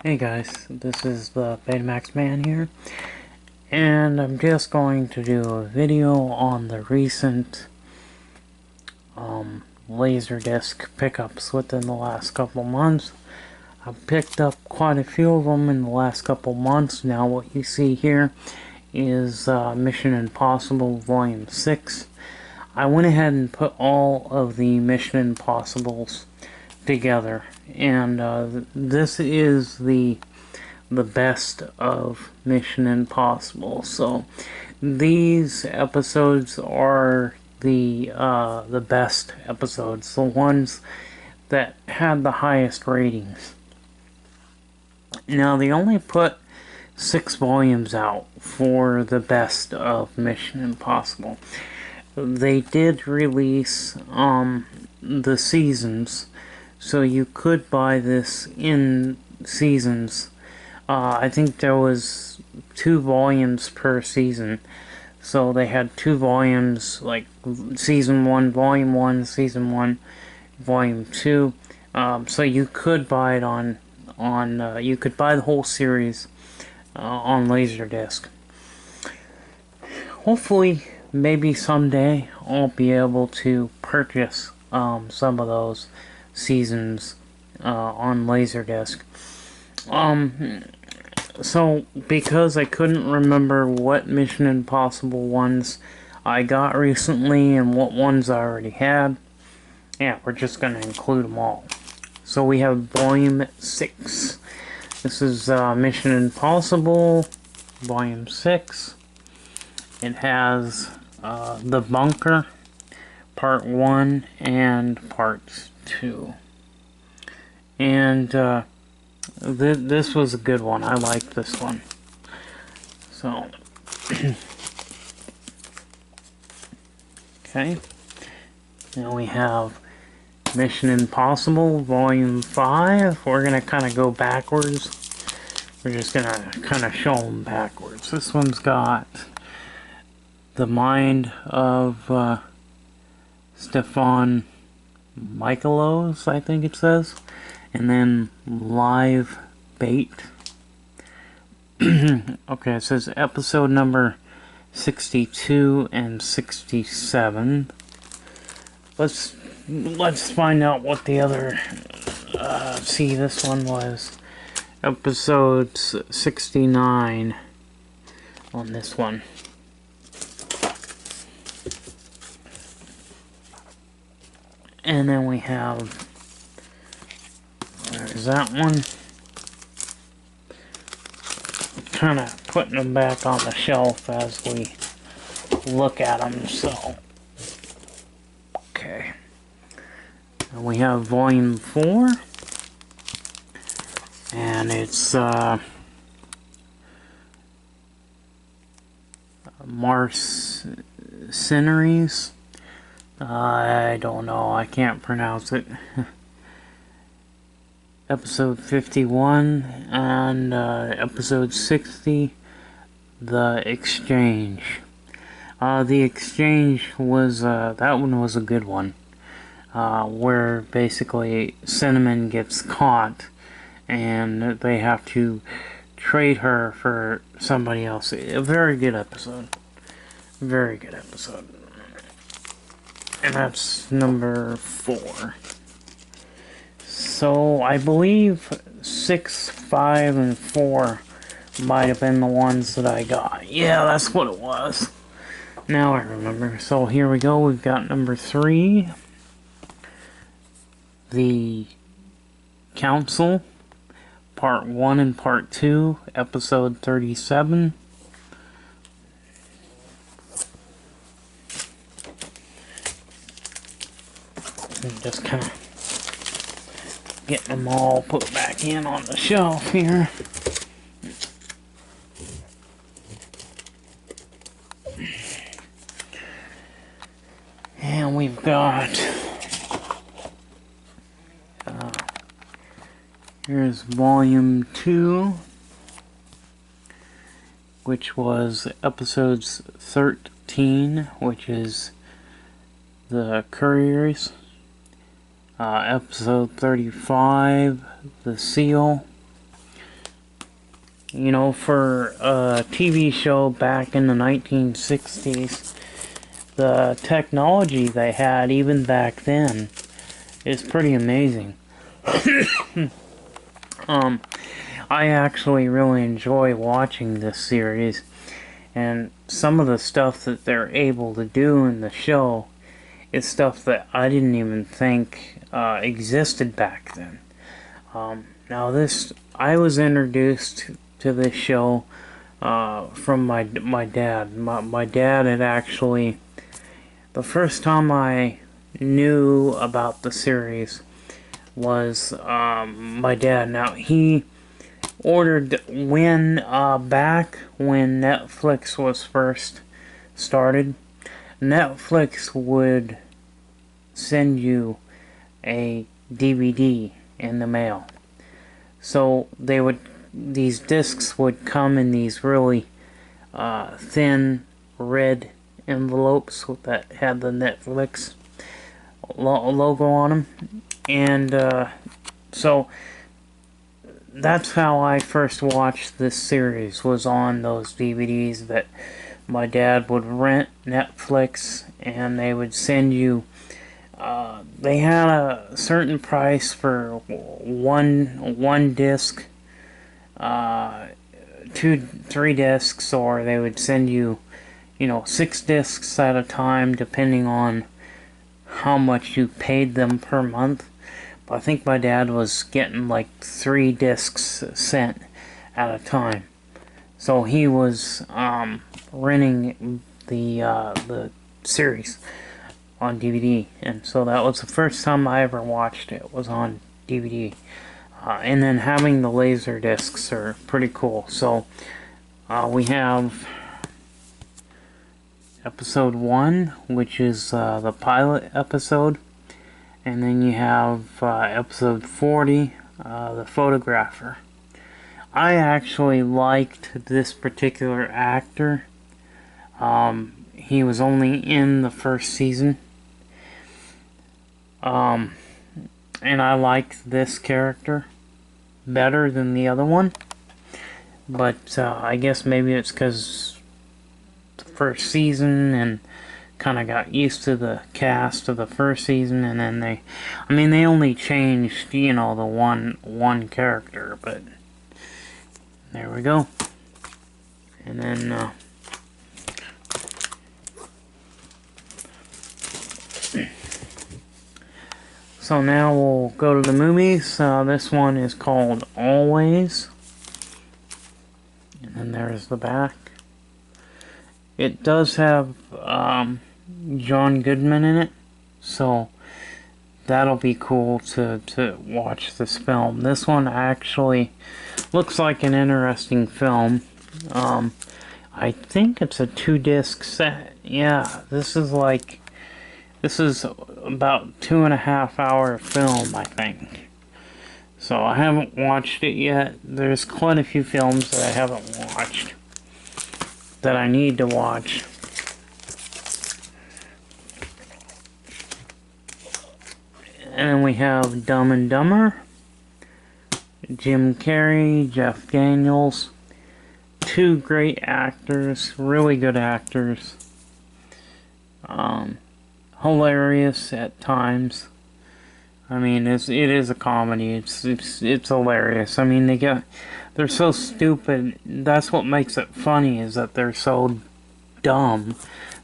Hey guys, this is the Betamax Man here, and I'm just going to do a video on the recent LaserDisc pickups within the last couple months. I've picked up quite a few of them in the last couple months. Now what you see here is Mission Impossible Volume 6. I went ahead and put all of the Mission Impossibles together, and this is the best of Mission Impossible. So these episodes are the best episodes, the ones that had the highest ratings. Now they only put 6 volumes out for the best of Mission Impossible. They did release the seasons, so you could buy this in seasons. I think there was 2 volumes per season, so they had 2 volumes, like Season 1, Volume 1, Season 1, Volume 2. So you could buy it you could buy the whole series on LaserDisc. Hopefully, maybe someday, I'll be able to purchase some of those seasons on LaserDisc. So, because I couldn't remember what Mission Impossible ones I got recently and what ones I already had, yeah, we're just going to include them all. So we have Volume 6. This is Mission Impossible, Volume 6. It has The Bunker, Part 1 and Part 2. And this was a good one. I liked this one. So, okay. Now we have Mission Impossible Volume 5. We're going to kind of go backwards. We're just going to kind of show them backwards. This one's got The Mind of Stefan Michaelos, I think it says. And then Live Bait. Okay, it says episode number 62 and 67. Let's find out what the other, see, this one was episode 69 on this one. And then we have, there's that one. Kind of putting them back on the shelf as we look at them, so. Okay. And we have Volume 4. And it's Mercenaries. I don't know, I can't pronounce it. Episode 51 and episode 60, The Exchange. The Exchange was, that one was a good one. Where basically Cinnamon gets caught and they have to trade her for somebody else. A very good episode. Very good episode. And that's number 4. So I believe 6, 5, and 4 might have been the ones that I got. Yeah, that's what it was. Now I remember. So here we go. We've got number 3. The Council, Part 1 and Part 2, Episode 37. And just kind of getting them all put back in on the shelf here. And we've got, here's Volume 2, which was episodes 13, which is The Couriers. Episode 35, The Seal. You know, for a TV show back in the 1960s, the technology they had even back then is pretty amazing. I actually really enjoy watching this series, and some of the stuff that they're able to do in the show is stuff that I didn't even think existed back then. Now I was introduced to this show from my dad. My dad had actually, the first time I knew about the series was my dad. Now he ordered back when Netflix was first started. Netflix would send you a DVD in the mail. So these discs would come in these really thin red envelopes that had the Netflix logo on them. And so that's how I first watched this series, was on those DVDs that my dad would rent Netflix, and they would send you, they had a certain price for one disc, 3 discs, or they would send you, 6 discs at a time, depending on how much you paid them per month. But I think my dad was getting like 3 discs sent at a time. So he was renting the series on DVD, and so that was the first time I ever watched it, was on DVD. And then having the LaserDiscs are pretty cool. So we have episode 1, which is the pilot episode, and then you have episode 40, the photographer. I actually liked this particular actor. He was only in the first season. And I liked this character better than the other one. But I guess maybe it's because the first season, and kind of got used to the cast of the first season, and then they only changed, the one character, but there we go. And then so now we'll go to the movies. This one is called Always, and then there's the back. It does have John Goodman in it, so that'll be cool to watch this film. This one actually looks like an interesting film. I think it's a 2-disc set. Yeah, this is about 2.5 hour film, I think. So I haven't watched it yet. There's quite a few films that I haven't watched that I need to watch. And then we have Dumb and Dumber, Jim Carrey, Jeff Daniels. 2 great actors, really good actors. Hilarious at times. I mean, it is a comedy. It's hilarious. I mean, they're so stupid. That's what makes it funny, is that they're so dumb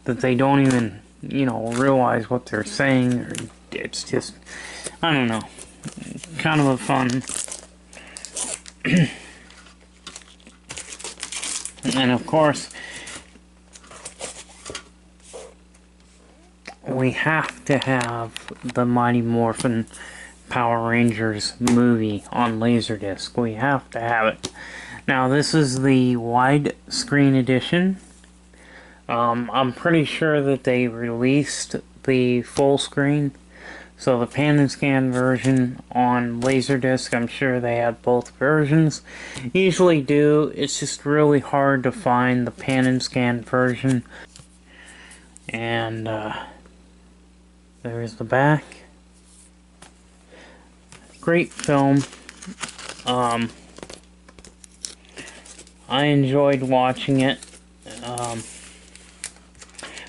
that they don't even, realize what they're saying. Or it's just, I don't know, kind of a fun. And of course, we have to have the Mighty Morphin Power Rangers movie on LaserDisc. We have to have it. Now, this is the widescreen edition. I'm pretty sure that they released the full screen. So the pan and scan version on LaserDisc, I'm sure they had both versions. Usually do. It's just really hard to find the pan and scan version. And there's the back. Great film. I enjoyed watching it.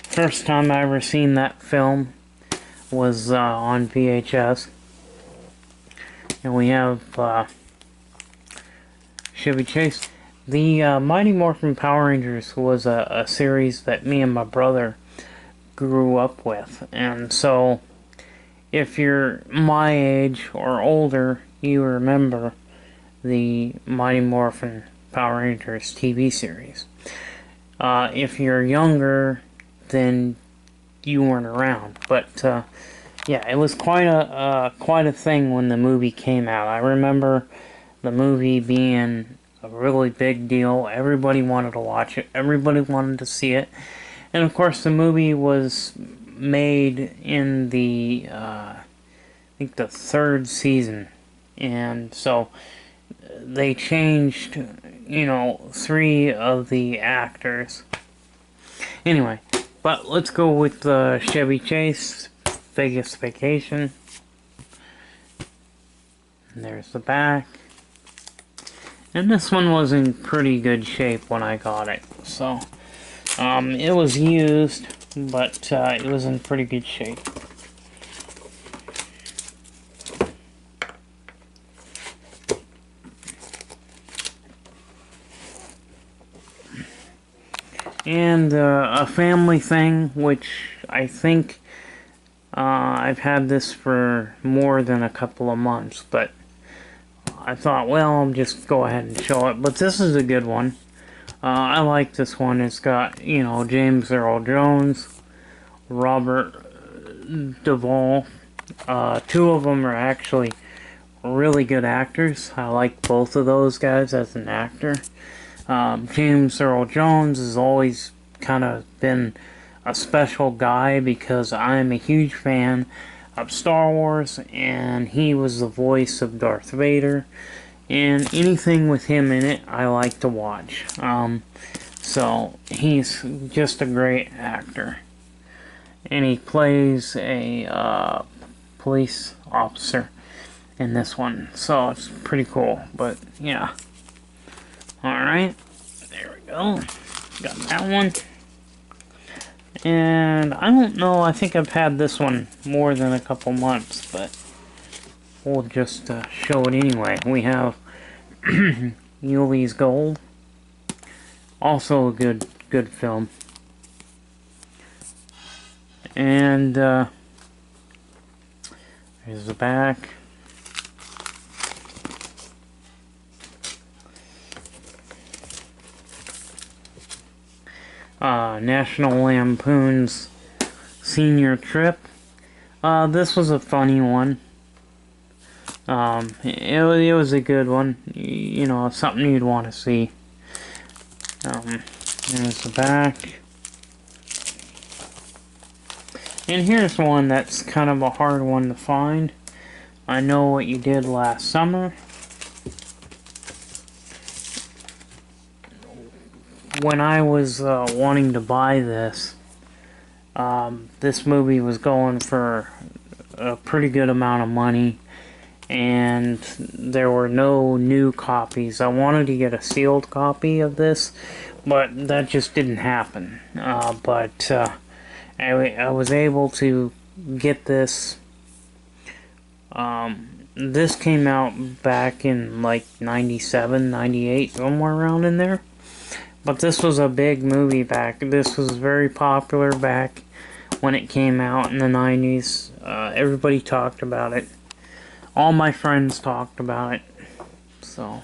First time I ever seen that film was on VHS. And we have Chevy Chase. The Mighty Morphin Power Rangers was a series that me and my brother grew up with. And so, if you're my age or older, you remember the Mighty Morphin Power Rangers TV series. If you're younger, then you weren't around. But yeah, it was quite a thing when the movie came out. I remember the movie being a really big deal. Everybody wanted to watch it. Everybody wanted to see it. And of course, the movie was made in the I think the 3rd season, and so they changed, 3 of the actors. Anyway, but let's go with Chevy Chase, Vegas Vacation. And there's the back. And this one was in pretty good shape when I got it. So, it was used, but it was in pretty good shape. And a family thing, which I think I've had this for more than a couple of months, but I thought, well, I'll just go ahead and show it. But this is a good one. I like this one. It's got, James Earl Jones, Robert Duvall. 2 of them are actually really good actors. I like both of those guys as an actor. James Earl Jones has always kind of been a special guy because I'm a huge fan of Star Wars, and he was the voice of Darth Vader, and anything with him in it I like to watch. So he's just a great actor, and he plays a police officer in this one, so it's pretty cool. But yeah, alright, there we go, got that one. And I don't know, I think I've had this one more than a couple months, but we'll just show it anyway. We have Yuli's Gold, also a good film. And there's the back. National Lampoons Senior Trip. This was a funny one. It was a good one. Something you'd want to see. There's the back. And here's one that's kind of a hard one to find. I Know What You Did Last Summer. When I was wanting to buy this, this movie was going for a pretty good amount of money, and there were no new copies. I wanted to get a sealed copy of this, but that just didn't happen. But I was able to get this. This came out back in like 97, 98, somewhere around in there. But this was a big movie back. This was very popular back when it came out in the 90s. Everybody talked about it. All my friends talked about it. So,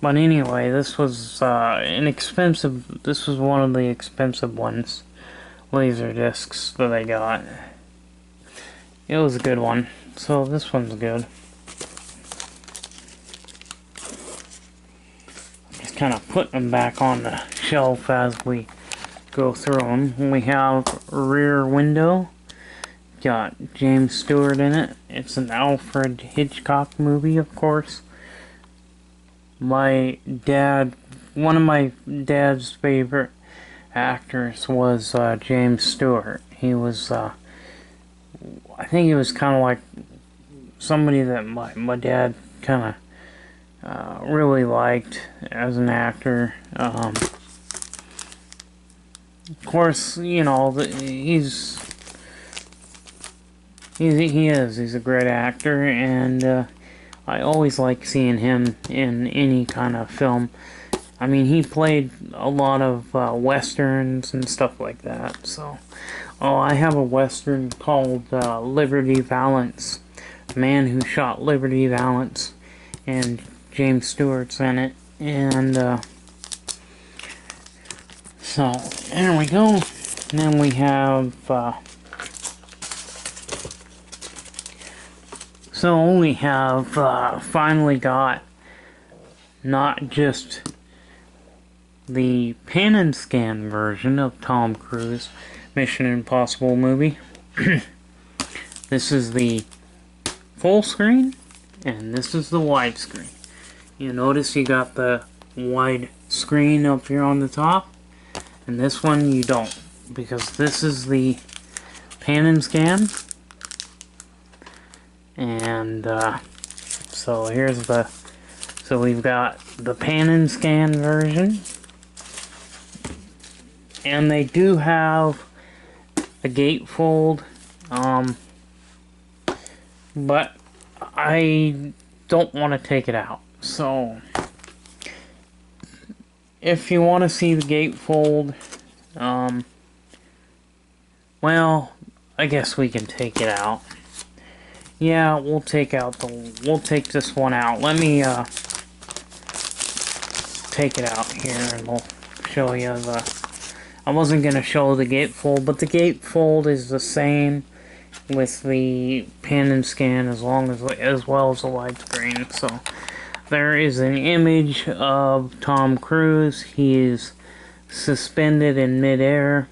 but anyway, this was this was one of the expensive ones. LaserDisc's that I got. It was a good one. So this one's good. Kind of putting them back on the shelf as we go through them. We have Rear Window. Got James Stewart in it. It's an Alfred Hitchcock movie, of course. One of my dad's favorite actors was James Stewart. He was, I think he was kind of like somebody that my dad kind of really liked as an actor. Of course, you know, he's a great actor, and I always like seeing him in any kind of film. I mean, he played a lot of westerns and stuff like that. So, I have a western called Liberty Valance, The Man Who Shot Liberty Valance, and James Stewart's in it. And so there we go. And then we have finally got not just the pan and scan version of Tom Cruise Mission Impossible movie. This is the full screen, and this is the widescreen. You notice you got the wide screen up here on the top, and this one you don't, because this is the pan and scan. And so we've got the pan and scan version, and they do have a gatefold, but I don't want to take it out. So if you want to see the gatefold, well, I guess we can take it out. Yeah, we'll take this one out. Let me take it out here, and we'll show you I wasn't gonna show the gatefold, but the gatefold is the same with the pan and scan as well as the widescreen. So there is an image of Tom Cruise. He is suspended in midair,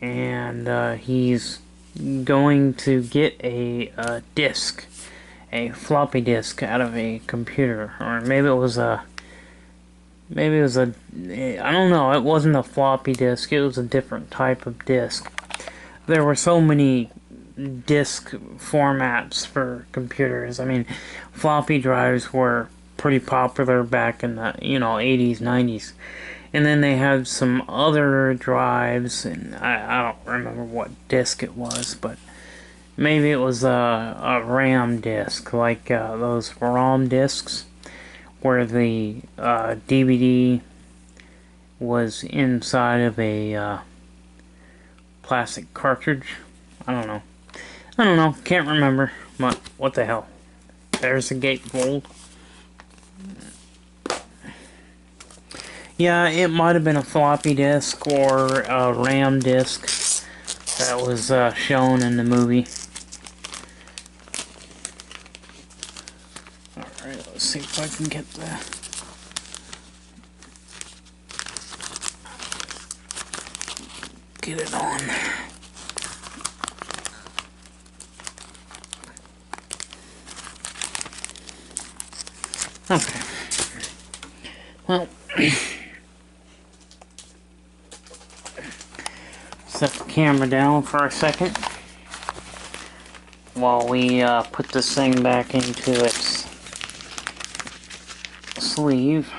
and he's going to get a floppy disk out of a computer, or maybe it was a I don't know, it wasn't a floppy disk, it was a different type of disk. There were so many disk formats for computers. I mean, floppy drives were pretty popular back in the 80s, 90s. And then they had some other drives, and I don't remember what disk it was, but maybe it was a RAM disk, like those ROM disks, where the DVD was inside of a plastic cartridge. I don't know, can't remember, but what the hell. There's the gatefold. Yeah, it might have been a floppy disk or a RAM disk that was shown in the movie. Alright, let's see if I can get it on. Okay. Well, set the camera down for a second while we put this thing back into its sleeve.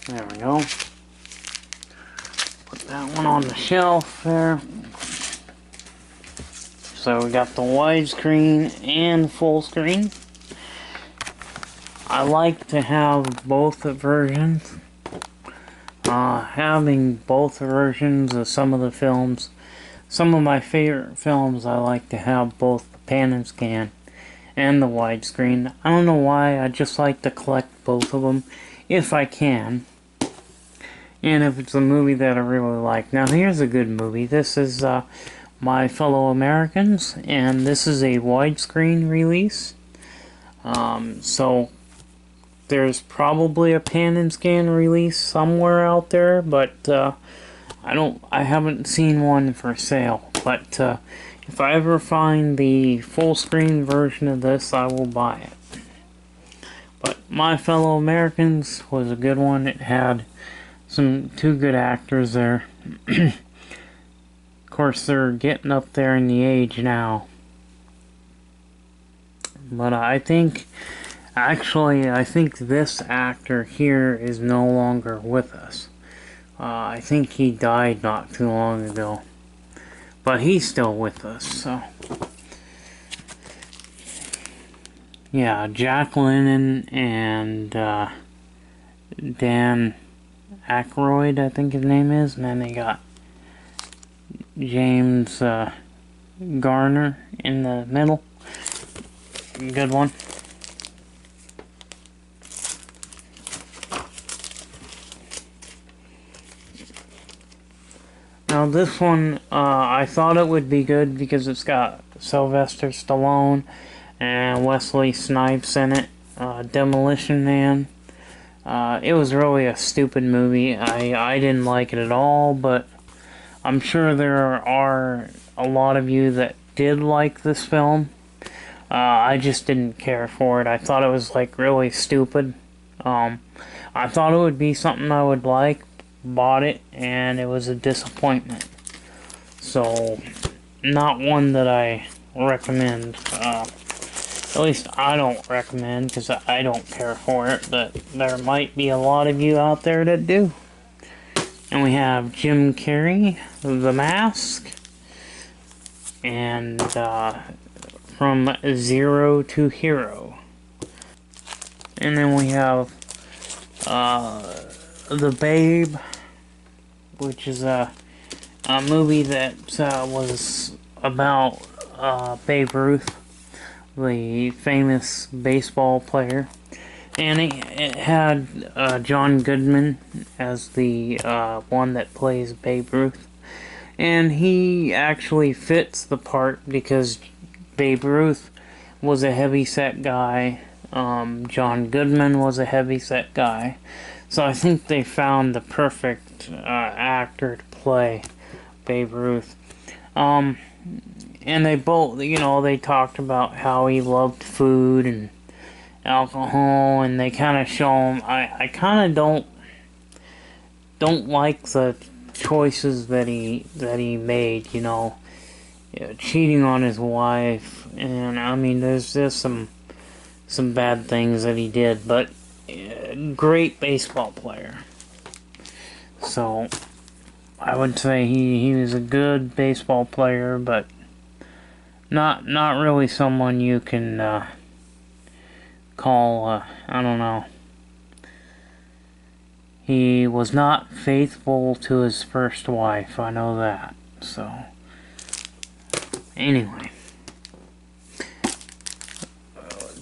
There we go. Put that one on the shelf there. So we got the widescreen and full screen. I like to have both versions. Having both versions of some of the films, some of my favorite films, I like to have both the pan and scan and the widescreen. I don't know why, I just like to collect both of them if I can. And if it's a movie that I really like. Now here's a good movie. This is My Fellow Americans, and this is a widescreen release. So there's probably a pan and scan release somewhere out there, but I haven't seen one for sale. But if I ever find the full screen version of this, I will buy it. But My Fellow Americans was a good one. It had two good actors there. Of course, they're getting up there in the age now. But I think this actor here is no longer with us. I think he died not too long ago. But he's still with us, so. Yeah, Jack Lemmon and Dan Aykroyd, I think his name is. And then they got James Garner in the middle. Good one. Now this one, I thought it would be good because it's got Sylvester Stallone and Wesley Snipes in it. Demolition Man. It was really a stupid movie. I didn't like it at all, but I'm sure there are a lot of you that did like this film. I just didn't care for it. I thought it was like really stupid. I thought it would be something I would like. Bought it, and it was a disappointment. So, not one that I recommend. At least I don't recommend, because I don't care for it, but there might be a lot of you out there that do. And we have Jim Carrey, The Mask, and From Zero to Hero. And then we have The Babe, which is a movie that was about Babe Ruth, the famous baseball player. And it had John Goodman as the one that plays Babe Ruth. And he actually fits the part because Babe Ruth was a heavy-set guy. John Goodman was a heavy-set guy. So I think they found the perfect actor to play Babe Ruth. And they both, they talked about how he loved food and alcohol, and they kind of show him. I kind of don't like the choices that he made. Cheating on his wife, and I mean, there's just some bad things that he did, but great baseball player. So I would say he was a good baseball player, but not really someone you can call I don't know. He was not faithful to his first wife, I know that. So anyway,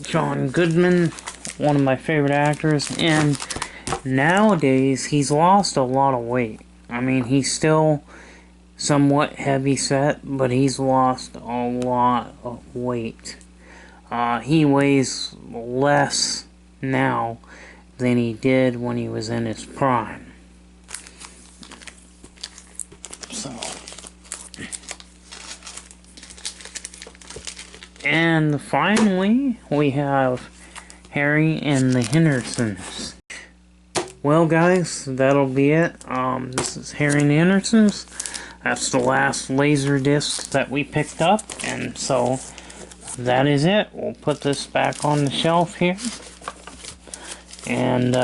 John Goodman, one of my favorite actors, and nowadays he's lost a lot of weight. I mean, he's still somewhat heavy set, but he's lost a lot of weight. He weighs less now than he did when he was in his prime. So, and finally, we have Harry and the Hendersons. Well, guys, that'll be it. This is Harry and the Hendersons. That's the last LaserDisc that we picked up, and so that is it. We'll put this back on the shelf here, and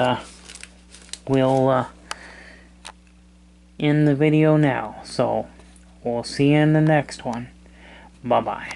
we'll end the video now. So we'll see you in the next one. Bye-bye.